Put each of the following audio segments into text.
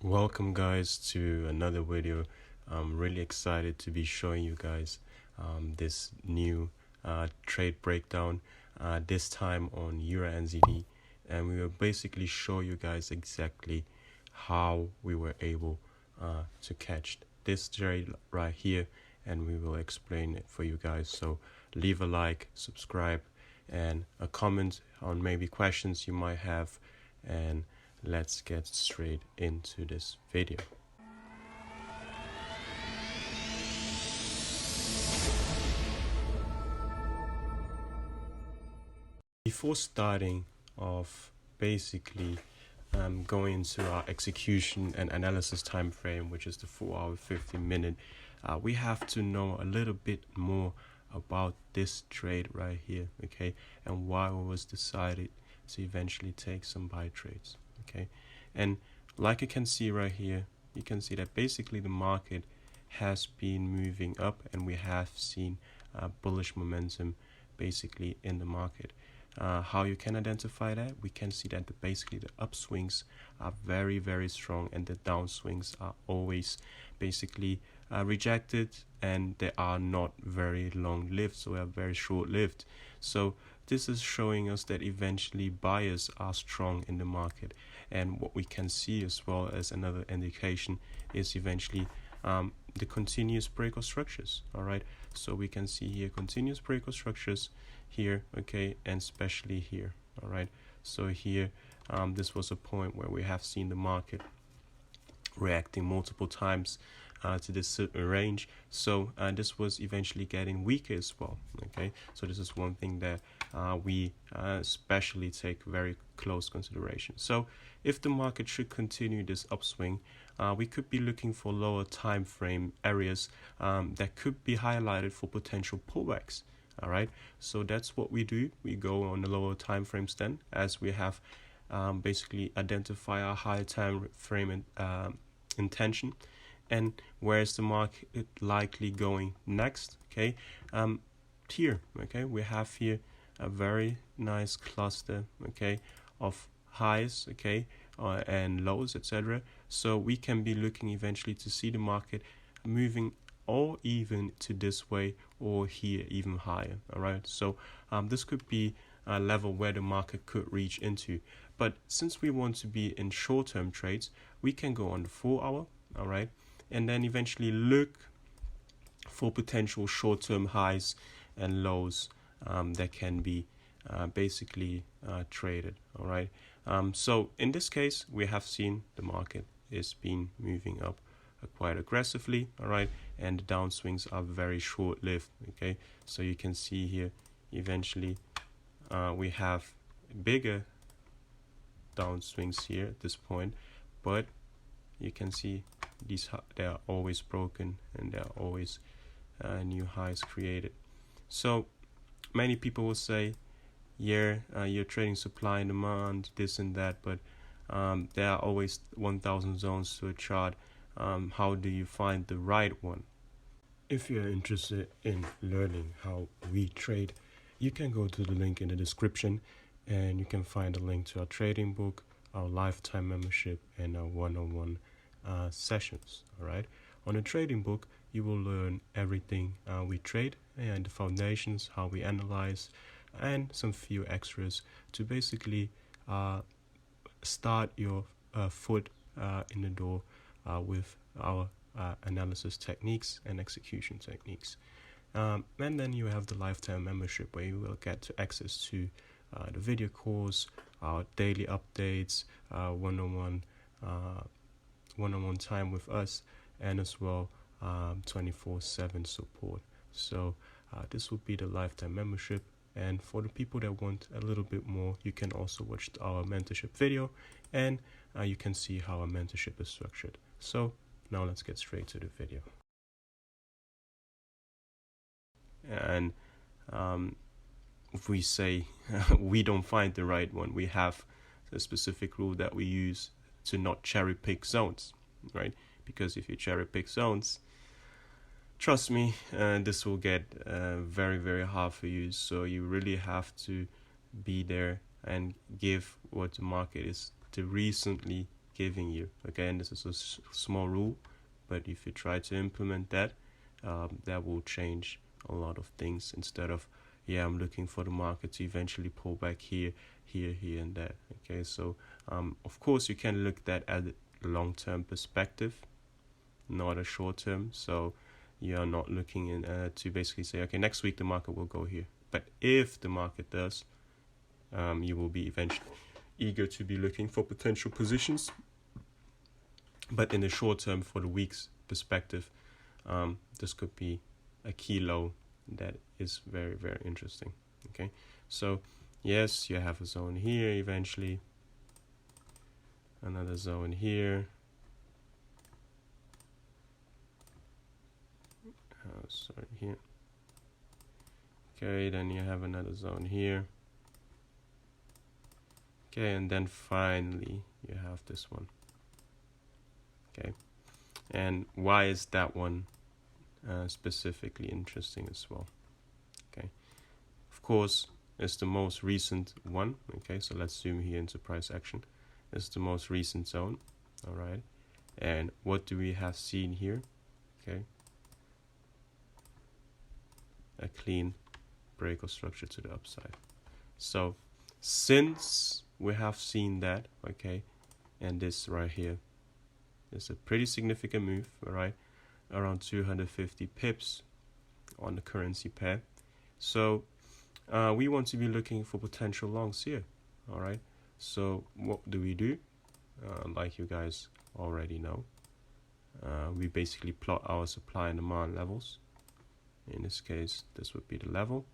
Welcome guys to another video. I'm really excited to be showing you guys this new trade breakdown, this time on EURNZD, and we will basically show you guys exactly how we were able to catch this trade right here, and we will explain it for you guys. So leave a like, subscribe, and a comment on maybe questions you might have, and let's get straight into this video. Before starting off, basically going into our execution and analysis time frame, which is the 4 hour 50-minute, we have to know a little bit more about this trade right here, okay, and why it was decided to eventually take some buy trades. Okay, and like you can see right here, you can see that basically the market has been moving up, and we have seen bullish momentum basically in the market. How you can identify that? We can see that basically the upswings are very strong, and the downswings are always basically rejected, and they are not very long-lived, so they are very short-lived. So this is showing us that eventually buyers are strong in the market, and what we can see as well as another indication is eventually the continuous break of structures. All right, so we can see here continuous break of structures here, okay, and especially here. All right, so here this was a point where we have seen the market reacting multiple times to this certain range, so this was eventually getting weaker as well. Okay, so this is one thing that we especially take very close consideration. So if the market should continue this upswing, we could be looking for lower time frame areas that could be highlighted for potential pullbacks. All right, so that's what we do. We go on the lower time frames then, as we have basically identify our higher time frame intention, and where is the market likely going next. Okay, here, okay, we have here a very nice cluster, okay, of highs, okay, and lows, etc. So we can be looking eventually to see the market moving or even to this way, or here even higher. All right, so this could be a level where the market could reach into, but since we want to be in short-term trades, we can go on the 4 hour, all right, and then eventually look for potential short-term highs and lows that can be basically traded. All right, so in this case, we have seen the market is been moving up quite aggressively, all right, and the downswings are very short-lived. Okay, so you can see here eventually we have bigger downswings here at this point, but you can see these, they are always broken, and there are always new highs created. So many people will say, yeah, you're trading supply and demand, this and that, but there are always 1000 zones to a chart. How do you find the right one? If you're interested in learning how we trade, you can go to the link in the description, and you can find a link to our trading book, our lifetime membership, and our one-on-one sessions. All right, on the trading book, you will learn everything we trade, and the foundations, how we analyze, and some few extras to basically start your foot in the door with our analysis techniques and execution techniques. And then you have the lifetime membership, where you will get to access to the video calls, our daily updates, one-on-one time with us, and as well 24/7 support. So this will be the lifetime membership. And for the people that want a little bit more, you can also watch our mentorship video, and you can see how our mentorship is structured. So now let's get straight to the video. And if we say we don't find the right one, we have a specific rule that we use to not cherry pick zones, right? Because if you cherry pick zones, trust me, this will get very hard for you. So you really have to be there and give what the market is to recently giving you. Again, this is a small rule, but if you try to implement that, that will change a lot of things. Instead of, yeah, I'm looking for the market to eventually pull back here, here, here, and there. Okay, so of course you can look at a long-term perspective, not a short-term. So you're not looking in to basically say, okay, next week the market will go here. But if the market does, you will be eventually eager to be looking for potential positions. But in the short term, for the week's perspective, this could be a key low that is very, very interesting. Okay, so yes, you have a zone here eventually, another zone here. Sorry, here. Okay, then you have another zone here. Okay, and then finally you have this one. Okay, and why is that one specifically interesting as well? Okay, of course, it's the most recent one. Okay, so let's zoom here into price action. It's the most recent zone. All right, and what do we have seen here? Okay, a clean break of structure to the upside. So since we have seen that, okay, and this right here is a pretty significant move, all right, around 250 pips on the currency pair. So we want to be looking for potential longs here. All right, so what do? Like you guys already know, we basically plot our supply and demand levels. In this case, this would be the level,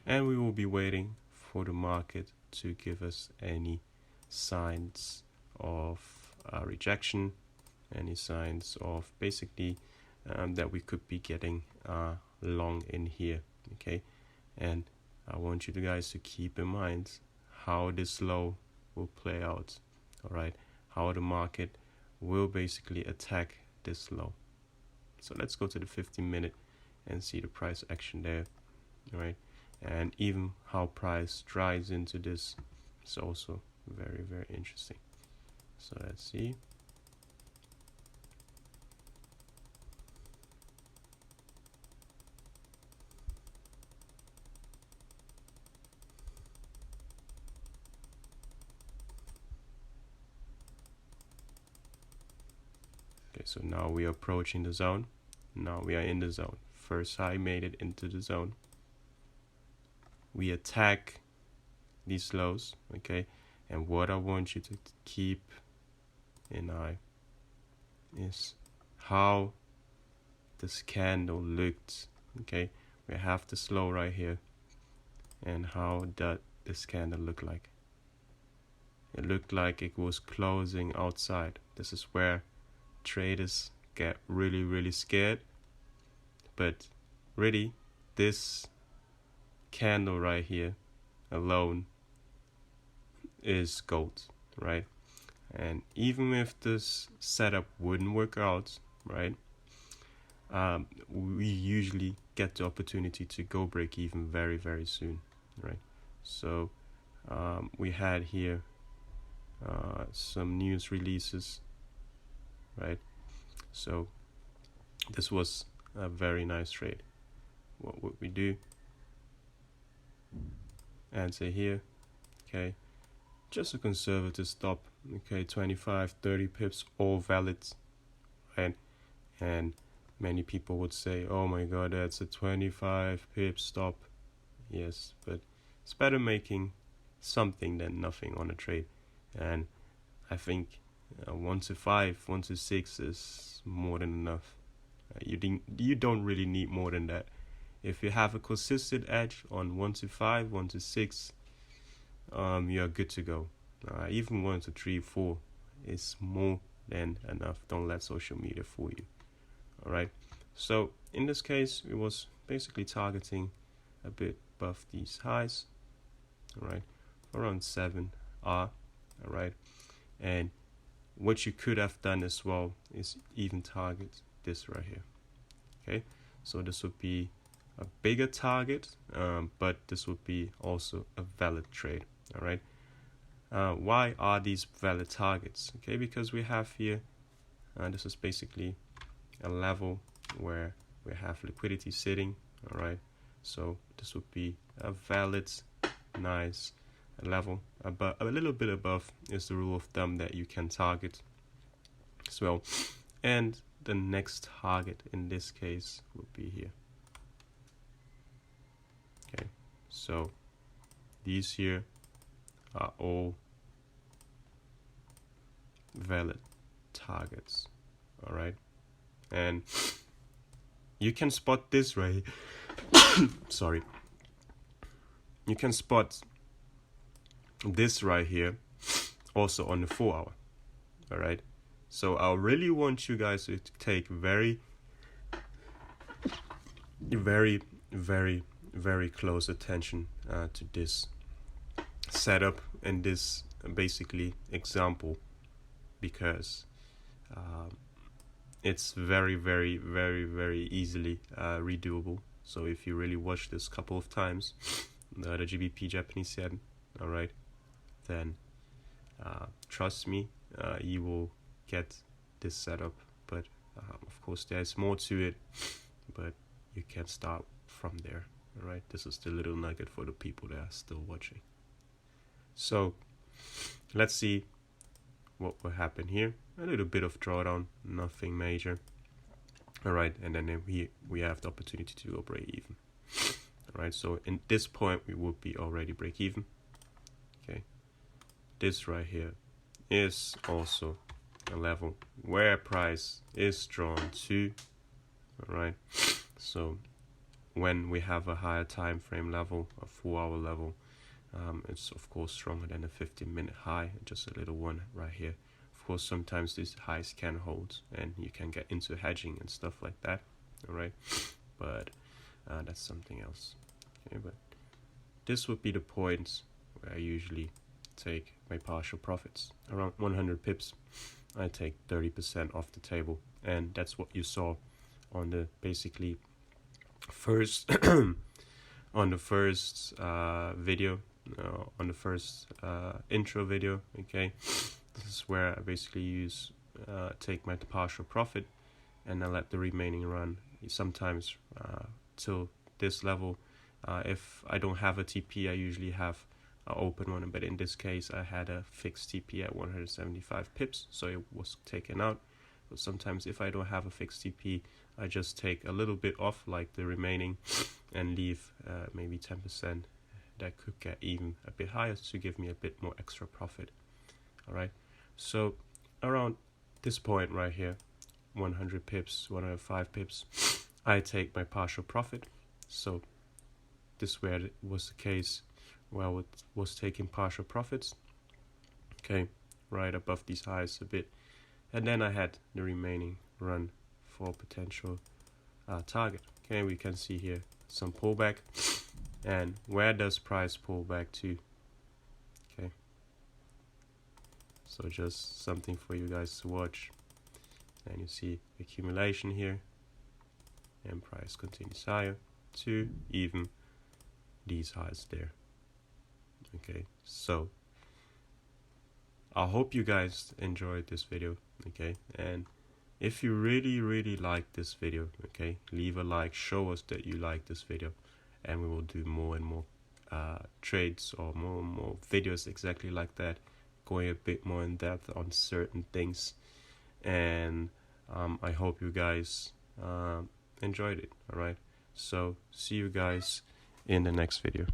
and we will be waiting for the market to give us any signs of rejection, any signs of basically that we could be getting long in here. Okay, and I want you guys to keep in mind how this low will play out. All right, how the market will basically attack this low. So let's go to the 15-minute and see the price action there. All right, and even how price drives into this is also very, very interesting. So let's see. Okay, so now we are approaching the zone. Now we are in the zone. First high made it into the zone. We attack these lows, okay? And what I want you to keep in eye is how this candle looked, okay? We have the slow right here, and how did this candle look like? It looked like it was closing outside. This is where traders get really, really scared. But really, this candle right here alone is gold, right? And even if this setup wouldn't work out, right, we usually get the opportunity to go break even very, very soon, right? So we had here some news releases, right? So this was a very nice trade. What would we do? Answer here, okay, just a conservative stop, okay, 25, 30 pips, all valid, right? And many people would say, oh my god, that's a 25 pip stop. Yes, but it's better making something than nothing on a trade. And I think 1 to 5, 1 to 6 is more than enough. You don't really need more than that. If you have a consistent edge on 1 to 5, 1 to 6, you're good to go. Even 1 to 3, 4 is more than enough. Don't let social media fool you. All right. So in this case, it was basically targeting a bit above these highs. All right, around 7R. All right, and what you could have done as well is even target this right here. Okay, so this would be a bigger target, but this would be also a valid trade. All right, why are these valid targets? Okay, because we have here, this is basically a level where we have liquidity sitting. All right, so this would be a valid, nice level. But a little bit above is the rule of thumb that you can target as well. And the next target in this case would be here. Okay, so these here are all valid targets. All right, and you can spot this right sorry, you can spot this right here also on the 4 hour. All right, so I really want you guys to take very close attention to this setup and this basically example, because it's very easily redoable. So if you really watch this couple of times, the GBP Japanese yen, all right, then trust me, you will get this setup. But of course there's more to it, but you can start from there. All right, this is the little nugget for the people that are still watching. So let's see what will happen here. A little bit of drawdown, nothing major. All right, and then we have the opportunity to go break even. All right, so in this point we would be already break even. Okay, this right here is also a level where price is drawn to. All right, so when we have a higher time frame level, a 4 hour level, it's of course stronger than a 15-minute high, just a little one right here. Of course, sometimes these highs can hold and you can get into hedging and stuff like that. All right, but that's something else. Okay, but this would be the point where I usually take my partial profits. Around 100 pips, I take 30% off the table, and that's what you saw on the basically first on the first video, on the first intro video. Okay, this is where I basically use take my partial profit and I let the remaining run sometimes till this level. If I don't have a TP, I usually have an open one, but in this case I had a fixed TP at 175 pips, so it was taken out. But sometimes if I don't have a fixed TP, I just take a little bit off, like the remaining, and leave maybe 10% that could get even a bit higher to give me a bit more extra profit. All right, so around this point right here, 100 pips, 105 pips, I take my partial profit. So this where it was the case where I was taking partial profits, okay, right above these highs a bit, and then I had the remaining run for potential target. Okay, we can see here some pullback, and where does price pull back to? Okay, so just something for you guys to watch. And you see accumulation here, and price continues higher to even these highs there. Okay, so I hope you guys enjoyed this video. Okay, and if you really like this video, okay, leave a like, show us that you like this video, and we will do more and more trades or more and more videos exactly like that, going a bit more in depth on certain things. And I hope you guys enjoyed it. All right, so see you guys in the next video.